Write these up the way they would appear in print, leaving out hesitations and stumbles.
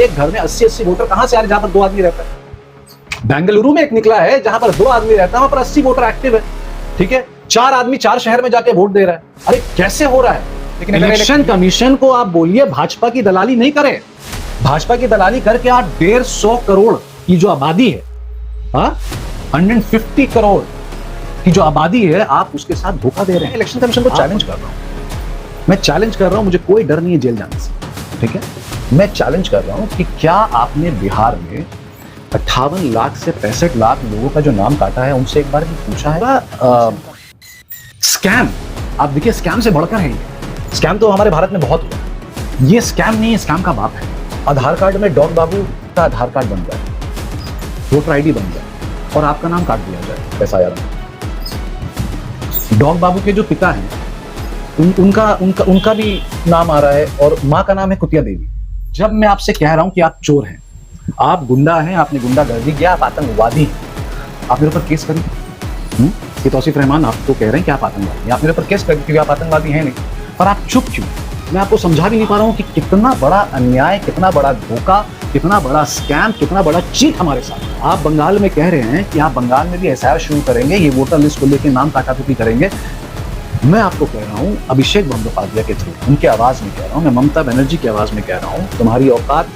एक घर में 80-80 वोटर कहां से आ रहे जहां पर 2 आदमी रहता है? बेंगलुरु में एक निकला है जहां पर 2 आदमी रहता है, वहां पर 80 वोटर एक्टिव है। ठीक है, 4 आदमी 4 शहर में जाके वोट दे रहा है। अरे कैसे हो रहा है? लेकिन इलेक्शन कमीशन को आप बोलिए भाजपा की दलाली नहीं करे। भाजपा की दलाली करके आप 150 करोड़ की जो आबादी है, 150 करोड़ की जो आबादी है, आप उसके साथ धोखा दे रहे हैं। इलेक्शन कमीशन को चैलेंज कर रहा हूं, मैं चैलेंज कर रहा हूं, मुझे कोई डर नहीं है जेल जाने से। ठीक है, मैं चैलेंज कर रहा हूं कि क्या आपने बिहार में 58 लाख से 65 लाख लोगों का जो नाम काटा है, उनसे एक बार भी पूछा है? स्कैम, आप देखिए, स्कैम से बढ़कर है ये। स्कैम तो हमारे भारत में बहुत हुआ, ये स्कैम नहीं है, स्कैम का बाप है। आधार कार्ड में डॉग बाबू का आधार कार्ड बन जाए, वोटर आईडी बन जाए और आपका नाम काट दिया जाए एफआईआर में। डॉग बाबू के जो पिता हैं, उनका भी नाम आ रहा है और माँ का नाम है कुतिया देवी। जब मैं आपसे कह रहा हूं कि आप चोर हैं, आप गुंडा हैं, आपने गुंडागर्दी किया, आप आतंकवादी हैं, आप मेरे ऊपर केस करिए। ये तौसीफ रहमान आपको कह रहे हैं कि आप आतंकवादी हैं, आप मेरे ऊपर केस करिए क्योंकि आप आतंकवादी हैं नहीं, पर आप चुप क्यों? मैं आपको समझा भी नहीं पा रहा हूं कि कितना बड़ा अन्याय, कितना बड़ा धोखा, कितना बड़ा स्कैम, कितना बड़ा चीट हमारे साथ। आप बंगाल में कह रहे हैं कि आप बंगाल में भी एसआईआर शुरू करेंगे, ये वोटर लिस्ट को लेकर नाम काटाकुटी करेंगे। मैं आपको कह रहा हूं अभिषेक बंदोपाध्याय के थ्रू, उनकी आवाज में कह रहा हूं, मैं ममता बनर्जी की आवाज में कह रहा हूं, तुम्हारी औकात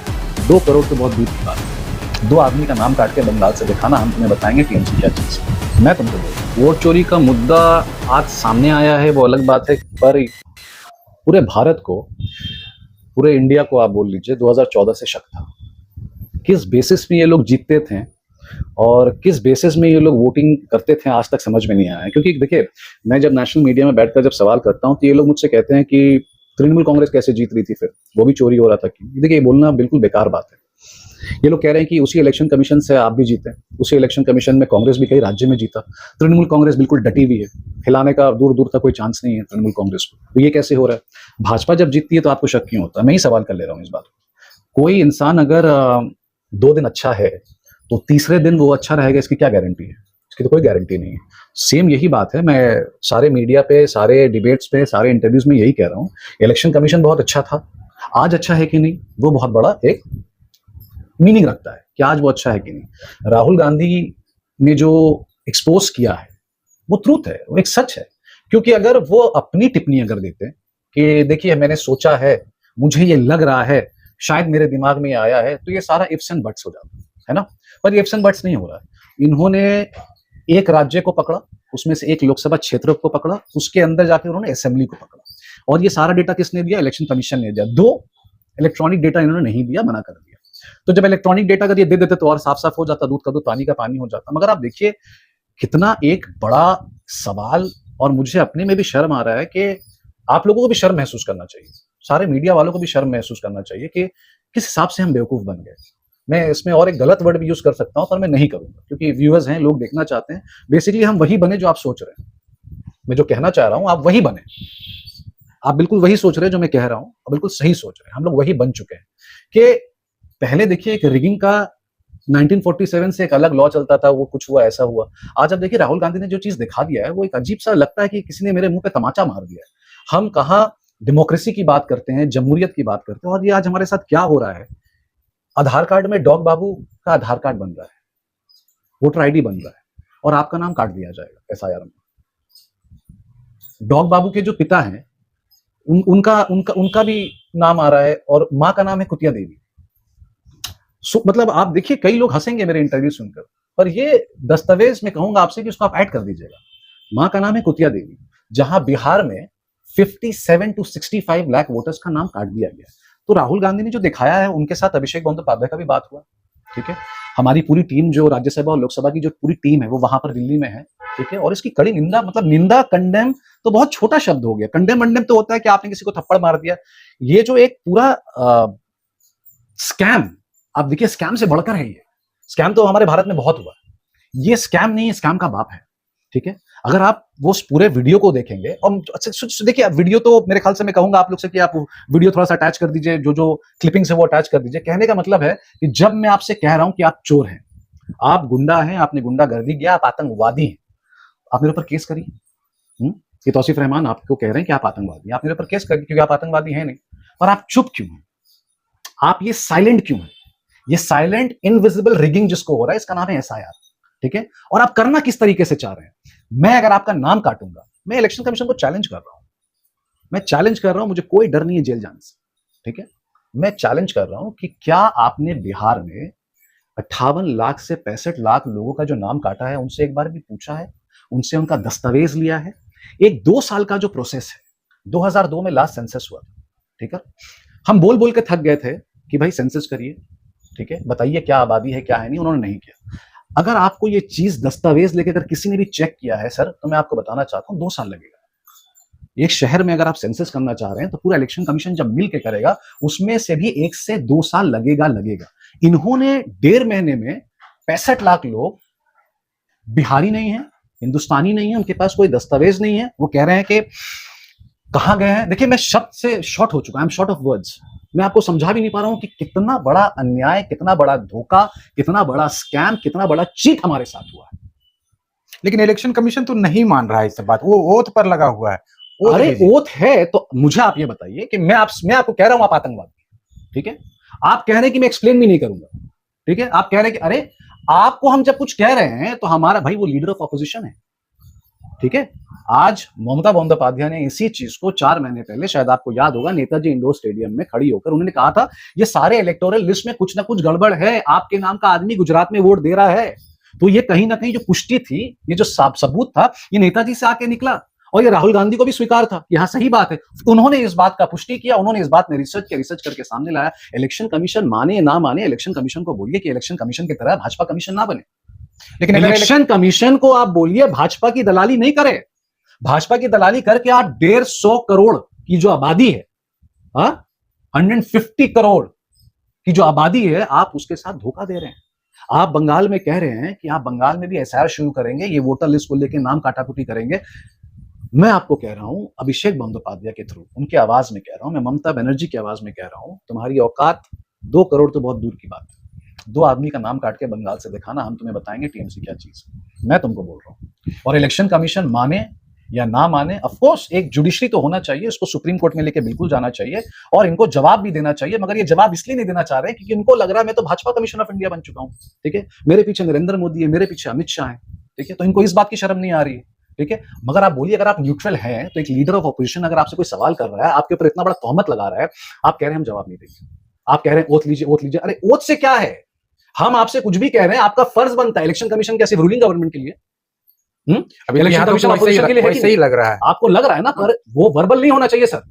2 करोड़ तो बहुत दूर की बात है। 2 आदमी का नाम काट के बंगाल से दिखाना, हम तुम्हें बताएंगे टीएमसी क्या चीज है। मैं तुमको बोल, वोट चोरी का मुद्दा आज सामने आया है, वो अलग बात है, पर पूरे भारत को, पूरे इंडिया को आप बोल लीजिए 2014 से शक था। किस बेसिस में ये लोग जीतते थे और किस बेसिस में ये लोग वोटिंग करते थे, आज तक समझ में नहीं आया है। क्योंकि देखिए, मैं जब नेशनल मीडिया में बैठकर जब सवाल करता हूं तो ये लोग मुझसे कहते हैं कि तृणमूल कांग्रेस कैसे जीत रही थी, फिर वो भी चोरी हो रहा था क्यों? देखिए, ये बोलना बिल्कुल बेकार बात है। ये लोग कह रहे हैं कि उसी इलेक्शन कमीशन से आप भी जीते, उसी इलेक्शन कमीशन में कांग्रेस भी कई राज्य में जीता, तृणमूल कांग्रेस बिल्कुल डटी हुई है, हिलाने का दूर दूर तक कोई चांस नहीं है तृणमूल कांग्रेस को। तो ये कैसे हो रहा है? भाजपा जब जीतती है तो आपको शक क्यों होता है? मैं ही सवाल कर ले रहा हूँ इस बात को। कोई इंसान अगर 2 दिन अच्छा है तो तीसरे दिन वो अच्छा रहेगा, इसकी क्या गारंटी है? इसकी तो कोई गारंटी नहीं है। सेम यही बात है, मैं सारे मीडिया पे, सारे डिबेट्स पे, सारे इंटरव्यूज में यही कह रहा हूँ, इलेक्शन कमीशन बहुत अच्छा था, आज अच्छा है कि नहीं, वो बहुत बड़ा एक मीनिंग रखता है कि आज वो अच्छा है कि नहीं। राहुल गांधी ने जो एक्सपोज किया है वो ट्रूथ है, वो एक सच है। क्योंकि अगर वो अपनी टिप्पणी अगर देते कि देखिए मैंने सोचा है, मुझे ये लग रहा है, शायद मेरे दिमाग में ये आया है, तो ये सारा इफ्स एंड बट्स हो जाता है ना। पर ये इफ्स एंड बट्स नहीं हो रहा है। इन्होंने एक राज्य को पकड़ा, उसमें से एक लोकसभा क्षेत्र को पकड़ा, उसके अंदर जाकर उन्होंने असेंबली को पकड़ा, और ये सारा डेटा किसने दिया? इलेक्शन कमीशन ने दिया। 2 इलेक्ट्रॉनिक डेटा इन्होंने नहीं दिया, मना कर दिया। तो जब इलेक्ट्रॉनिक डेटा अगर ये दे देते तो और साफ साफ हो जाता, दूध का दूध पानी का पानी हो जाता। मगर आप देखिए कितना एक बड़ा सवाल, और मुझे अपने में भी शर्म आ रहा है कि आप लोगों को भी शर्म महसूस करना चाहिए, सारे मीडिया वालों को भी शर्म महसूस करना चाहिए कि किस हिसाब से हम बेवकूफ बन गए। मैं इसमें और एक गलत वर्ड भी यूज कर सकता हूं, पर मैं नहीं करूंगा क्योंकि व्यूअर्स हैं, लोग देखना चाहते हैं। बेसिकली हम वही बने जो आप सोच रहे हैं। मैं जो कहना चाह रहा हूं, आप वही बने, आप बिल्कुल वही सोच रहे हैं जो मैं कह रहा हूं, आप बिल्कुल सही सोच रहे हैं। हम लोग वही बन चुके हैं कि पहले देखिए एक रिगिंग का 1947 से एक अलग लॉ चलता था, वो कुछ हुआ, ऐसा हुआ। आज अब देखिए राहुल गांधी ने जो चीज दिखा दिया है, वो एक अजीब सा लगता है कि किसी ने मेरे मुंह पे तमाचा मार दिया है। हम कहाँ डेमोक्रेसी की बात करते हैं, जमहूरियत की बात करते हैं, और ये आज हमारे साथ क्या हो रहा है? आधार कार्ड में डॉग बाबू का आधार कार्ड बन रहा है, वोटर आईडी बन रहा है, और आपका नाम काट दिया जाएगा एफआईआर में। डॉग बाबू के जो पिता हैं, उनका भी नाम आ रहा है और माँ का नाम है कुतिया देवी। मतलब आप देखिए, कई लोग हंसेंगे मेरे इंटरव्यू सुनकर, पर ये दस्तावेज मैं कहूंगा आपसे कि उसको आप ऐड कर दीजिएगा। मां का नाम है कुतिया देवी, जहां बिहार में 57 to 65 लाख वोटर्स का नाम काट दिया गया। तो राहुल गांधी ने जो दिखाया है, उनके साथ अभिषेक बंदोपाध्याय का भी बात हुआ, ठीक है। हमारी पूरी टीम जो राज्यसभा और लोकसभा की जो पूरी टीम है वो वहां पर दिल्ली में है, ठीक है। और इसकी कड़ी निंदा, मतलब निंदा, कंडेम तो बहुत छोटा शब्द हो गया। कंडेम वंडेम तो होता है कि आपने किसी को थप्पड़ मार दिया। ये जो एक पूरा स्कैम, आप देखिए, स्कैम से बढ़कर है ये। स्कैम तो हमारे भारत में बहुत हुआ, ये स्कैम नहीं है, स्कैम का बाप है, ठीक है। अगर आप वो पूरे वीडियो को देखेंगे, और अच्छा देखिए, वीडियो तो मेरे ख्याल से मैं कहूंगा आप लोग से कि आप वीडियो थोड़ा सा अटैच कर दीजिए, जो क्लिपिंग्स है वो अटैच कर दीजिए। कहने का मतलब है कि जब मैं आपसे कह रहा हूं कि आप चोर हैं, आप गुंडा हैं, आपने गुंडागर्दी किया, आप आतंकवादी हैं, आप मेरे ऊपर केस करिए। ये तौसीफ रहमान आपको कह रहे हैं कि आप आतंकवादी, आप मेरे ऊपर केस करिए क्योंकि आप आतंकवादी हैं नहीं। पर आप चुप क्यों हैं? आप ये साइलेंट क्यों है? ये साइलेंट इनविजिबल रिगिंग जिसको हो रहा है, इसका नाम है एसआईआर। ठीक है, और आप करना किस तरीके से चाह रहे हैं? मैं अगर आपका नाम काटूंगा, मैं इलेक्शन कमीशन को चैलेंज कर रहा हूं, मैं चैलेंज कर रहा हूं, मुझे कोई डर नहीं है जेल जाने से। ठीक है, मैं चैलेंज कर रहा हूं कि क्या आपने बिहार में 58 लाख से 65 लाख लोगों का जो नाम काटा है, उनसे एक बार भी पूछा है? उनसे उनका दस्तावेज लिया है? एक 2 साल का जो प्रोसेस है, 2002 में लास्ट सेंसस हुआ था। ठीक है, हम बोल बोल के थक गए थे कि भाई सेंसस करिए, ठीक है, बताइए क्या आबादी है क्या है नहीं, उन्होंने नहीं किया। अगर आपको ये चीज दस्तावेज लेके अगर किसी ने भी चेक किया है सर, तो मैं आपको बताना चाहता हूं 2 साल लगेगा। एक शहर में अगर आप सेंसस करना चाह रहे हैं तो पूरा इलेक्शन कमीशन जब मिल के करेगा, उसमें से भी 1 से 2 साल लगेगा। इन्होंने 1.5 महीने में 65 लाख लोग बिहारी नहीं है, हिंदुस्तानी नहीं है, उनके पास कोई दस्तावेज नहीं है, वो कह रहे हैं कि कहां गए हैं। देखिए, मैं शब्द से शॉर्ट हो चुका, I am short of words. मैं आपको समझा भी नहीं पा रहा हूं कि कितना बड़ा अन्याय, कितना बड़ा धोखा, कितना बड़ा स्कैम, कितना बड़ा चीट हमारे साथ हुआ है। लेकिन इलेक्शन कमीशन तो नहीं मान रहा है इस बात, वो ओथ पर लगा हुआ है। अरे ओथ है तो मुझे आप ये बताइए कि मैं आपको कह रहा हूं आप आतंकवादी, ठीक है, आप कह रहे हैं कि मैं एक्सप्लेन भी नहीं करूंगा, ठीक है, आप कह रहे हैं कि अरे आपको हम जब कुछ कह रहे हैं तो हमारा भाई वो लीडर ऑफ ऑपोजिशन है। ठीक है, आज ममता बंदोपाध्याय ने इसी चीज को 4 महीने पहले, शायद आपको याद होगा, नेताजी इंडोर स्टेडियम में खड़ी होकर उन्होंने कहा था ये सारे इलेक्टोरल लिस्ट में कुछ ना कुछ गड़बड़ है, आपके नाम का आदमी गुजरात में वोट दे रहा है। तो ये कहीं ना कहीं जो पुष्टि थी, ये जो सबूत था, ये नेताजी से आके निकला और ये राहुल गांधी को भी स्वीकार था, यहां सही बात है। उन्होंने इस बात का पुष्टि किया, उन्होंने इस बात में रिसर्च करके सामने लाया। इलेक्शन कमीशन माने ना माने, इलेक्शन कमीशन को बोलिए कि इलेक्शन कमीशन की तरह भाजपा कमीशन ना बने, लेकिन इलेक्शन कमीशन को आप बोलिए भाजपा की दलाली नहीं करे। भाजपा की दलाली करके आप 150 करोड़ की जो आबादी है, 150 करोड़ की जो आबादी है, आप उसके साथ धोखा दे रहे हैं। आप बंगाल में कह रहे हैं कि आप बंगाल में भी एसआईआर शुरू करेंगे, ये वोटर लिस्ट को लेकर नाम काटाकुटी करेंगे। मैं आपको कह रहा हूं अभिषेक बंदोपाध्याय के थ्रू, उनकी आवाज में कह रहा हूं, मैं ममता बनर्जी की आवाज में कह रहा हूं, तुम्हारी औकात 2 करोड़ तो बहुत दूर की बात है। 2 आदमी का नाम काट के बंगाल से दिखाना, हम तुम्हें बताएंगे टीएमसी क्या चीज है। मैं तुमको बोल रहा हूं, और इलेक्शन कमीशन माने या ना माने, ऑफ कोर्स एक जुडिशरी तो होना चाहिए, इसको सुप्रीम कोर्ट में लेके बिल्कुल जाना चाहिए और इनको जवाब भी देना चाहिए, मगर ये जवाब इसलिए नहीं देना चाह रहे क्योंकि इनको लग रहा है मैं तो भाजपा कमीशन ऑफ इंडिया बन चुका हूं। ठीक है, मेरे पीछे नरेंद्र मोदी है, मेरे पीछे अमित शाह है, ठीक है, तो इनको इस बात की शर्म नहीं आ रही है। ठीक है, मगर आप बोलिए अगर आप न्यूट्रल हैं तो एक लीडर ऑफ ऑपोजिशन अगर आपसे कोई सवाल कर रहा है, आपके ऊपर इतना बड़ा तोहमत लगा रहा है, आप कह रहे हैं हम जवाब नहीं देंगे, आप कह रहे हैं ओथ लीजिए। अरे ओथ से क्या है, हम आपसे कुछ भी कह रहे हैं, आपका फर्ज बनता है इलेक्शन कमीशन कैसे रूलिंग गवर्नमेंट के लिए। अभी इलेक्शन कमीशन ऑपोजिशन के लिए सही लग रहा है, आपको लग रहा है ना, पर वो वर्बल नहीं होना चाहिए सर।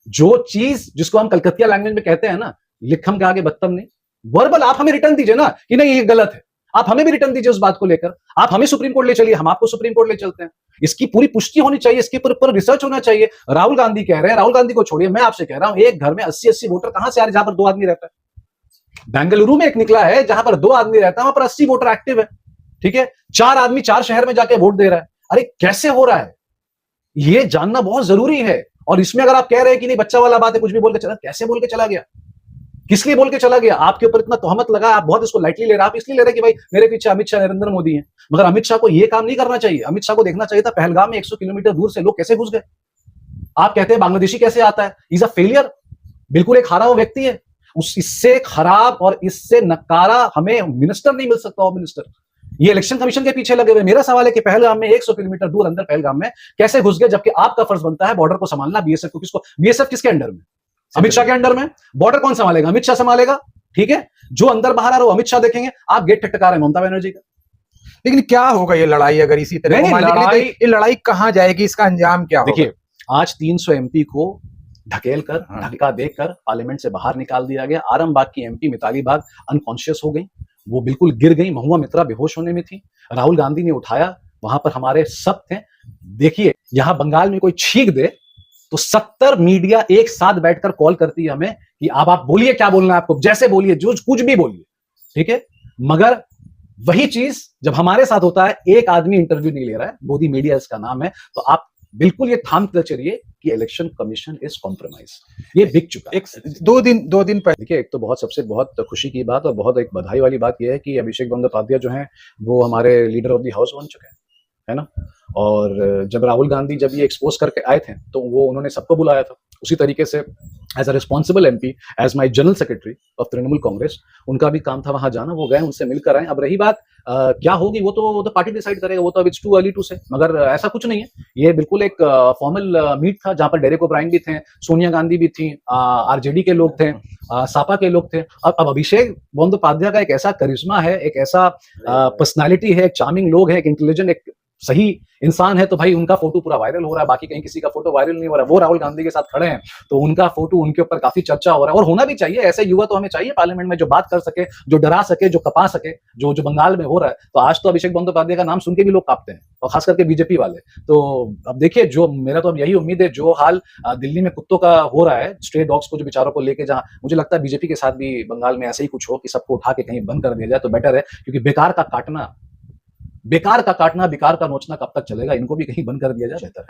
जो चीज जिसको हम कलकतिया लैंग्वेज में कहते हैं ना, लिखम के आगे बत्तम नहीं, वर्बल आप हमें रिटर्न दीजिए ना कि नहीं ये गलत है, आप हमें भी रिटर्न दीजिए उस बात को लेकर, आप हमें सुप्रीम कोर्ट ले चलिए, हम आपको सुप्रीम कोर्ट ले चलते हैं। इसकी पूरी पुष्टि होनी चाहिए, इसके ऊपर रिसर्च होना चाहिए। राहुल गांधी कह रहे हैं, राहुल गांधी को छोड़िए, मैं आपसे कह रहा हूं एक घर में 80 वोटर कहां से आ रहे जहां पर 2 आदमी रहता है। बेंगलुरु में एक निकला है जहां पर 2 आदमी रहता है, वहां पर 80 वोटर एक्टिव है। ठीक है, 4 आदमी 4 शहर में जाके वोट दे रहा है। अरे कैसे हो रहा है, ये जानना बहुत जरूरी है। और इसमें अगर आप कह रहे हैं कि नहीं बच्चा वाला बात है, कुछ भी बोल के चला, कैसे बोल के चला गया, किस लिए बोल के चला गया? आपके ऊपर इतना तोहमत लगा, आप बहुत इसको लाइटली ले रहे हैं, आप इसलिए ले रहे हैं कि भाई मेरे पीछे अमित शाह नरेंद्र मोदी हैं, मगर अमित शाह को यह काम नहीं करना चाहिए। अमित शाह को देखना चाहिए था पहलगाम में 100 किलोमीटर दूर से लोग कैसे घुस गए। आप कहते हैं बांग्लादेशी कैसे आता है, इज अ फेलियर, बिल्कुल एक हारा हुआ व्यक्ति है। इससे खराब और इससे नकारा हमें मिनिस्टर नहीं मिल सकता। होम मिनिस्टर ये इलेक्शन कमीशन के पीछे लगे हुए। मेरा सवाल है कि पहलगाम में 100 किलोमीटर दूर अंदर पहलगाम में कैसे घुस गए, जबकि आपका फर्ज बनता है बॉर्डर को संभालना। बीएसएफ को किसको, बीएसएफ किसके अंडर में? अमित शाह के अंडर में। बॉर्डर कौन संभालेगा? अमित शाह संभालेगा। ठीक है, जो अंदर बाहर आ रहा है अमित शाह देखेंगे, आप गेट ठटका रहे हैं ममता बनर्जी का। लेकिन क्या होगा ये लड़ाई अगर इसी तरह ये लड़ाई कहां जाएगी, इसका अंजाम क्या होगा? देखिए, आज 300 एमपी को ढकेल कर, धक्का देकर पार्लियामेंट से बाहर निकाल दिया गया। आरामबाग की एमपी मिताली बाग अनकॉन्शियस हो गई, वो बिल्कुल गिर गई। महुआ मित्रा बेहोश होने में थी, राहुल गांधी ने उठाया, वहां पर हमारे सब थे। देखिए, यहां बंगाल में कोई छींक दे तो 70 मीडिया एक साथ बैठकर कॉल करती है हमें कि अब आप बोलिए, क्या बोलना है आपको, जैसे बोलिए, जो कुछ भी बोलिए। ठीक है, मगर वही चीज जब हमारे साथ होता है, एक आदमी इंटरव्यू नहीं ले रहा है, मोदी मीडिया इसका नाम है, तो आप बिल्कुल ये थाम कर चलिए कि इलेक्शन कमीशन इज कॉम्प्रोमाइज, ये बिक चुका है। 2 दिन पहले देखिए, एक तो सबसे बहुत खुशी की बात और बहुत एक बधाई वाली बात यह है कि अभिषेक बंदोपाध्याय जो है वो हमारे लीडर ऑफ द हाउस बन चुके हैं, है ना। और जब राहुल गांधी जब ये एक्सपोज करके आए थे तो वो उन्होंने सबको बुलाया था, उसी तरीके से as a responsible MP, as my general secretary of Trinamool Congress, उनका भी काम था वहां जाना, वो गए, उनसे मिलकर आए। अब रही बात क्या होगी वो तो पार्टी डिसाइड करेगा, वो तो अब इट्स टू अर्ली टू से, मगर ऐसा कुछ नहीं है, ये बिल्कुल एक फॉर्मल मीट था जहां पर डेरेक ओब्रायन भी थे, सोनिया गांधी भी थी, आरजेडी के लोग थे, सापा के लोग थे। अब अभिषेक बंदोपाध्याय का एक ऐसा करिश्मा है, एक ऐसा पर्सनालिटी है, एक चार्मिंग लोग है, एक इंटेलिजेंट, एक सही इंसान है, तो भाई उनका फोटो पूरा वायरल हो रहा है, बाकी कहीं किसी का फोटो वायरल नहीं हो रहा है। वो राहुल गांधी के साथ खड़े हैं तो उनका फोटो, उनके ऊपर काफी चर्चा हो रहा है, और होना भी चाहिए। ऐसे युवा तो हमें चाहिए पार्लियामेंट में जो बात कर सके, जो डरा सके, जो कपा सके, जो जो बंगाल में हो रहा है। तो आज तो अभिषेक बंदोपाध्याय का नाम सुन के भी लोग कांपते हैं, और खास करके बीजेपी वाले। तो अब देखिए, जो मेरा तो अब यही उम्मीद है, जो हाल दिल्ली में कुत्तों का हो रहा है, स्ट्रे डॉग्स को, जो बेचारों को लेके, जहां मुझे लगता है बीजेपी के साथ भी बंगाल में ऐसे ही कुछ हो कि सबको उठा के कहीं बंद कर दिया जाए तो बेटर है, क्योंकि बेकार का काटना, बेकार का नोचना कब तक चलेगा, इनको भी कहीं बंद कर दिया जाए बेहतर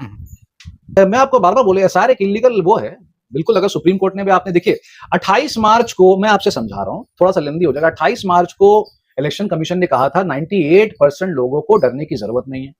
है। मैं आपको बार बार बोले, एसआईआर एक इलीगल वो है बिल्कुल। अगर सुप्रीम कोर्ट ने भी, आपने देखिए 28 मार्च को, मैं आपसे समझा रहा हूं, थोड़ा सा लेंदी हो जाएगा, 28 मार्च को इलेक्शन कमीशन ने कहा था 98% लोगों को डरने की जरूरत नहीं है,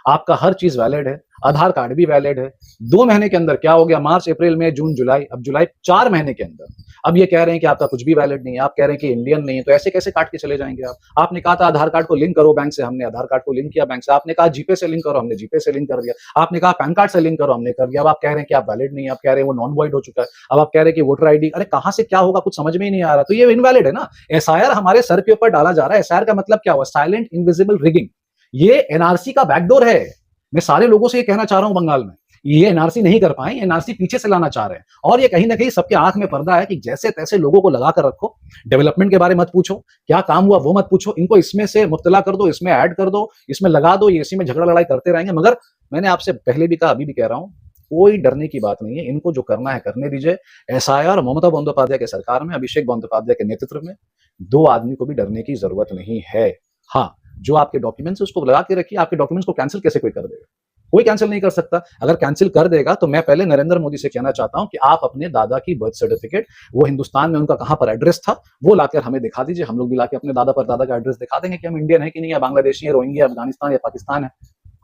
आपका हर चीज वैलिड है, आधार कार्ड भी वैलिड है। 2 महीने के अंदर क्या हो गया, मार्च, अप्रैल, मई, जून, जुलाई, अब जुलाई, 4 महीने के अंदर अब ये कह रहे हैं कि आपका कुछ भी वैलिड नहीं है, आप कह रहे हैं कि इंडियन नहीं है, तो ऐसे कैसे काट के चले जाएंगे आप? आपने कहा था आधार कार्ड को लिंक करो बैंक से, हमने आधार कार्ड को लिंक किया बैंक से। आपने कहा जीपे से लिंक करो, हमने जीपे से लिंक कर दिया। आपने कहा पैन कार्ड से लिंक करो, हमने कर दिया। अब आप कह रहे हैं कि आप वैलिड नहीं है, आप कह रहे हैं वो नॉन वॉइड हो चुका है, अब आप कह रहे हैं कि वोटर आईडी, अरे कहां से क्या होगा कुछ समझ में ही नहीं आ रहा। तो ये इनवैलिड है ना, एसआईआर हमारे सर के ऊपर डाला जा रहा है। एसआईआर का मतलब क्या हुआ, साइलेंट इनविजिबल रिगिंग। ये एनआरसी का बैकडोर है। मैं सारे लोगों से ये कहना चाह रहा हूं, बंगाल में ये एनआरसी नहीं कर पाए, एनआरसी पीछे से लाना चाह रहे हैं, और ये कहीं ना कहीं सबके आंख में पर्दा है कि जैसे तैसे लोगों को लगा कर रखो, डेवलपमेंट के बारे में मत पूछो, क्या काम हुआ वो मत पूछो, इनको इसमें से मुब्तला कर दो, इसमें ऐड कर दो, इसमें लगा दो, ये इसी में झगड़ा लड़ाई करते रहेंगे। मगर मैंने आपसे पहले भी कहा, अभी भी कह रहा हूं, कोई डरने की बात नहीं है, इनको जो करना है करने दीजिए। एसआईआर ममता बंदोपाध्याय के सरकार में, अभिषेक बंदोपाध्याय के नेतृत्व में 2 आदमी को भी डरने की जरूरत नहीं है। हाँ, जो आपके डॉक्यूमेंट्स उसको लगा के रखिए। आपके डॉक्यूमेंट्स को कैंसिल कैसे कोई कर देगा? कोई कैंसिल नहीं कर सकता। अगर कैंसिल कर देगा तो मैं पहले नरेंद्र मोदी से कहना चाहता हूं कि आप अपने दादा की बर्थ सर्टिफिकेट, वो हिंदुस्तान में उनका कहां पर एड्रेस था, वो लाकर हमें दिखा दीजिए। हम लोग भी लाके अपने दादा पर दादा का एड्रेस दिखा देंगे कि हम इंडियन है कि नहीं, या बांग्लादेशी है, रोहिंग्या, अफगानिस्तान या पाकिस्तान है,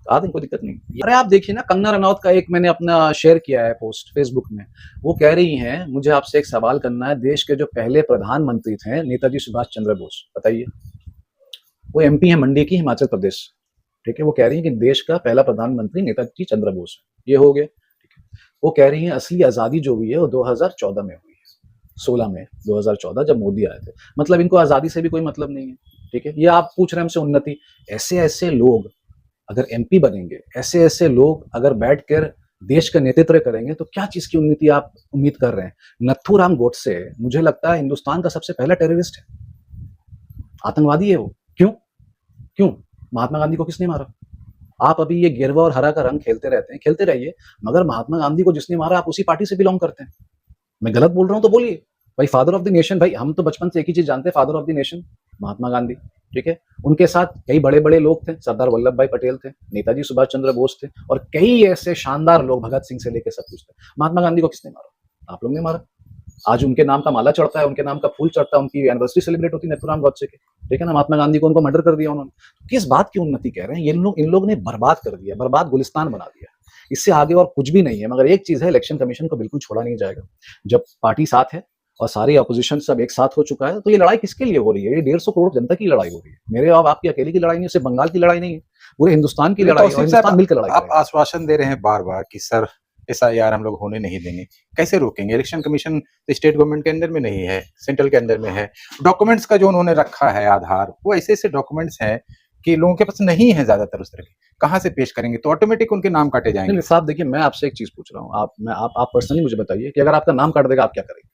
आ दें, कोई दिक्कत नहीं। अरे आप देखिए ना, कंगना रनौत का एक मैंने अपना शेयर किया है पोस्ट फेसबुक में। वो कह रही हैं, मुझे आपसे एक सवाल करना है, देश के जो पहले प्रधानमंत्री थे नेताजी सुभाष चंद्र बोस, बताइए। वो एमपी है मंडी की, हिमाचल प्रदेश, ठीक है। वो कह रही है कि देश का पहला प्रधानमंत्री नेताजी चंद्र बोस है, ये हो गया, ठीक है। वो कह रही है असली आजादी जो हुई है वो 2014 में हुई है, 16 में 2014 जब मोदी आए थे। मतलब इनको आजादी से भी कोई मतलब नहीं है, ठीक है। ये आप पूछ रहे हैं हमसे उन्नति। ऐसे ऐसे लोग अगर एमपी बनेंगे, ऐसे ऐसे लोग अगर बैठकर देश का नेतृत्व करेंगे, तो क्या चीज की उन्नति आप उम्मीद कर रहे हैं? नथुराम गोडसे मुझे लगता है हिंदुस्तान का सबसे पहला टेररिस्ट है, आतंकवादी है वो। क्यों क्यों? महात्मा गांधी को किसने मारा? आप अभी ये गिरवा और हरा का रंग खेलते रहते हैं, खेलते रहिए, मगर महात्मा गांधी को जिसने मारा, आप उसी पार्टी से बिलोंग करते हैं। मैं गलत बोल रहा हूं तो बोलिए भाई। फादर ऑफ द नेशन, भाई हम तो बचपन से एक ही चीज जानते हैं, father of the nation Mahatma Gandhi, ठीक है। उनके साथ कई बड़े बड़े लोग थे, सरदार वल्लभ भाई पटेल थे, नेताजी सुभाष चंद्र बोस थे, और कई ऐसे शानदार लोग, भगत सिंह से लेकर सब कुछ थे। महात्मा गांधी को किसने मारा? आप लोग ने मारा। आज उनके नाम का माला चढ़ता है, उनके नाम का फूल चढ़ता है, उनकी एनिवर्सरी सेलिब्रेट होती है नथुराम गोडसे की, ठीक है ना। महात्मा गांधी को उनको मर्डर कर दिया उन्होंने। किस बात की उन्नति कह रहे हैं? इन लोग ने बर्बाद कर दिया, बर्बाद गुलिस्तान बना दिया। इससे आगे और कुछ भी नहीं है। मगर एक चीज है, इलेक्शन कमीशन को बिल्कुल छोड़ा नहीं जाएगा। जब पार्टी साथ है और सारी अपोजिशन सब एक साथ हो चुका है, तो ये लड़ाई किसके लिए हो रही है? ये 150 करोड़ जनता की लड़ाई हो रही है। मेरे और आपकी अकेले की लड़ाई नहीं, सिर्फ बंगाल की लड़ाई नहीं है, पूरे हिंदुस्तान की लड़ाई है, हिंदुस्तान मिलकर लड़ाई। आप आश्वासन दे रहे हैं बार बार कि सर एसआईआर हम लोग होने नहीं देंगे, कैसे रोकेंगे? इलेक्शन कमीशन स्टेट गवर्नमेंट के अंदर में नहीं है, सेंट्रल के अंदर में है। डॉक्यूमेंट्स का जो उन्होंने रखा है आधार, वो ऐसे ऐसे डॉक्यूमेंट्स हैं कि लोगों के पास नहीं है ज्यादातर उस तरह के, कहाँ से पेश करेंगे? तो ऑटोमेटिक उनके नाम काटे जाएंगे। नहीं साहब, देखिए मैं आपसे एक चीज पूछ रहा हूँ, आप पर्सनली मुझे बताइए कि अगर आपका नाम काट देगा आप क्या करेंगे?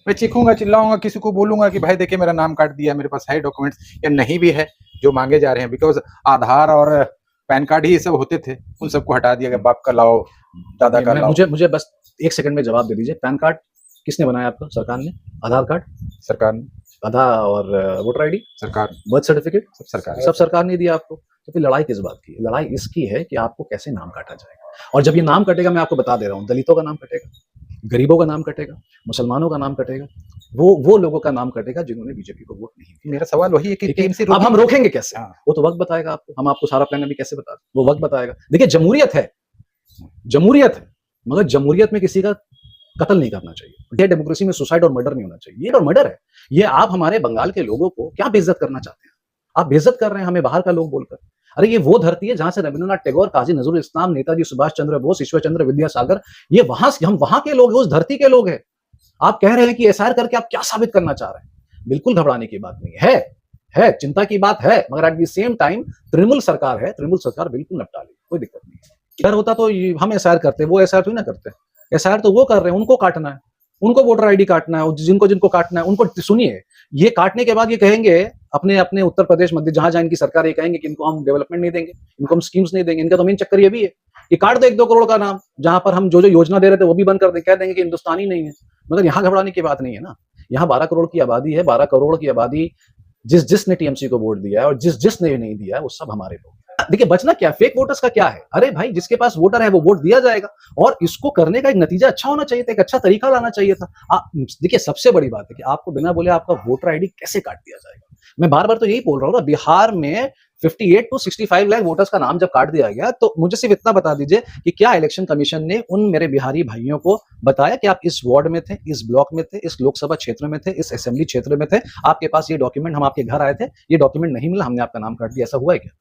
मैं चीखूंगा, चिल्लाऊंगा, किसी को बोलूंगा कि भाई देखिए मेरा नाम काट दिया, मेरे पास है डॉक्यूमेंट्स, या नहीं भी है जो मांगे जा रहे हैं। बिकॉज आधार और पैन कार्ड ही ये सब होते थे, उन सबको हटा दिया गया। बाप का लाओ, दादा का लाओ। मुझे बस 1 सेकंड में जवाब दे दीजिए। पैन कार्ड किसने बनाया आपका? सरकार ने। आधार कार्ड सरकार ने। आधार और वोटर आईडी सरकार। बर्थ सर्टिफिकेट सब सरकार ने दिया आपको। तो फिर लड़ाई किस बात की? लड़ाई इसकी है कि आपको कैसे नाम काटा जाएगा। और जब ये नाम कटेगा, मैं आपको बता दे रहा हूँ, दलितों का नाम कटेगा, गरीबों का नाम कटेगा, मुसलमानों का नाम कटेगा, वो लोगों का नाम कटेगा जिन्होंने बीजेपी को वोट नहीं दिया। मेरा सवाल वही है कि अब हम रोकेंगे कैसे? वो तो वक्त बताएगा आपको। हम आपको सारा प्लान अभी कैसे बता दें, वो वक्त बताएगा। देखिए, जमहूरियत है, जमहूरियत है, मगर जमहूरियत में किसी का कत्ल नहीं करना चाहिए। डेमोक्रेसी में सुसाइड और मर्डर नहीं होना चाहिए। ये और मर्डर है। ये आप हमारे बंगाल के लोगों को क्या बेइज्जत करना चाहते हैं? आप बेइज्जत कर रहे हैं हमें बाहर का लोग बोलकर। अरे ये वो धरती है जहां से रविंद्रनाथ टैगोर, काजी नजरुल इस्लाम, नेताजी सुभाष चंद्र बोस, ईश्वर चंद्र विद्यासागर, ये वहां से हम वहां के लोग हैं, उस धरती के लोग हैं। आप कह रहे हैं कि एसआर करके आप क्या साबित करना चाह रहे हैं? बिल्कुल घबराने की बात नहीं है, चिंता की बात है, मगर at the same time Trinamool सरकार है, तृणमूल सरकार बिल्कुल निपटा ली, कोई दिक्कत नहीं है। डर होता तो हम एसआर करते, वो एसआर थोड़ी ना करते। एसआर तो वो कर रहे हैं, उनको काटना है, उनको वोटर आईडी काटना है, जिनको जिनको काटना है उनको। सुनिए, ये काटने के बाद ये कहेंगे अपने अपने उत्तर प्रदेश मध्य जहां जहां इनकी सरकार, ये कहेंगे कि इनको हम डेवलपमेंट नहीं देंगे, इनको हम स्कीम्स नहीं देंगे। इनका तो मेन चक्कर ये भी है कि काट दो 1-2 करोड़ का नाम, जहां पर हम जो जो योजना दे रहे थे वो भी बंद कर दें, कह देंगे कि हिंदुस्तानी नहीं है। मगर यहाँ घबराने की बात नहीं है ना। यहाँ 12 करोड़ की आबादी है, 12 करोड़ की आबादी, जिसने टीएमसी को वोट दिया है और जिसने नहीं दिया है वो सब हमारे लोग। देखिए बचना क्या, फेक वोटर्स का क्या है? अरे भाई जिसके पास वोटर है वो वोट दिया जाएगा, और इसको करने का एक नतीजा अच्छा होना चाहिए था, एक अच्छा तरीका लाना चाहिए था। देखिए सबसे बड़ी बात है कि आपको बिना बोले आपका वोटर आईडी कैसे काट दिया जाएगा। मैं बार बार तो यही बोल रहा हूँ ना, बिहार में 58 to 65 लाख वोटर्स का नाम जब काट दिया गया, तो मुझे सिर्फ इतना बता दीजिए कि क्या इलेक्शन कमीशन ने उन मेरे बिहारी भाइयों को बताया कि आप इस वार्ड में थे, इस ब्लॉक में थे, इस लोकसभा क्षेत्र में थे, इस असेंबली क्षेत्र में थे, आपके पास ये डॉक्यूमेंट, हम आपके घर आए थे, ये डॉक्यूमेंट नहीं मिला, हमने आपका नाम काट दिया। ऐसा हुआ है क्या?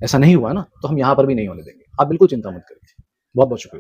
ऐसा नहीं हुआ ना, तो हम यहां पर भी नहीं होने देंगे। आप बिल्कुल चिंता मत करिए। बहुत बहुत शुक्रिया।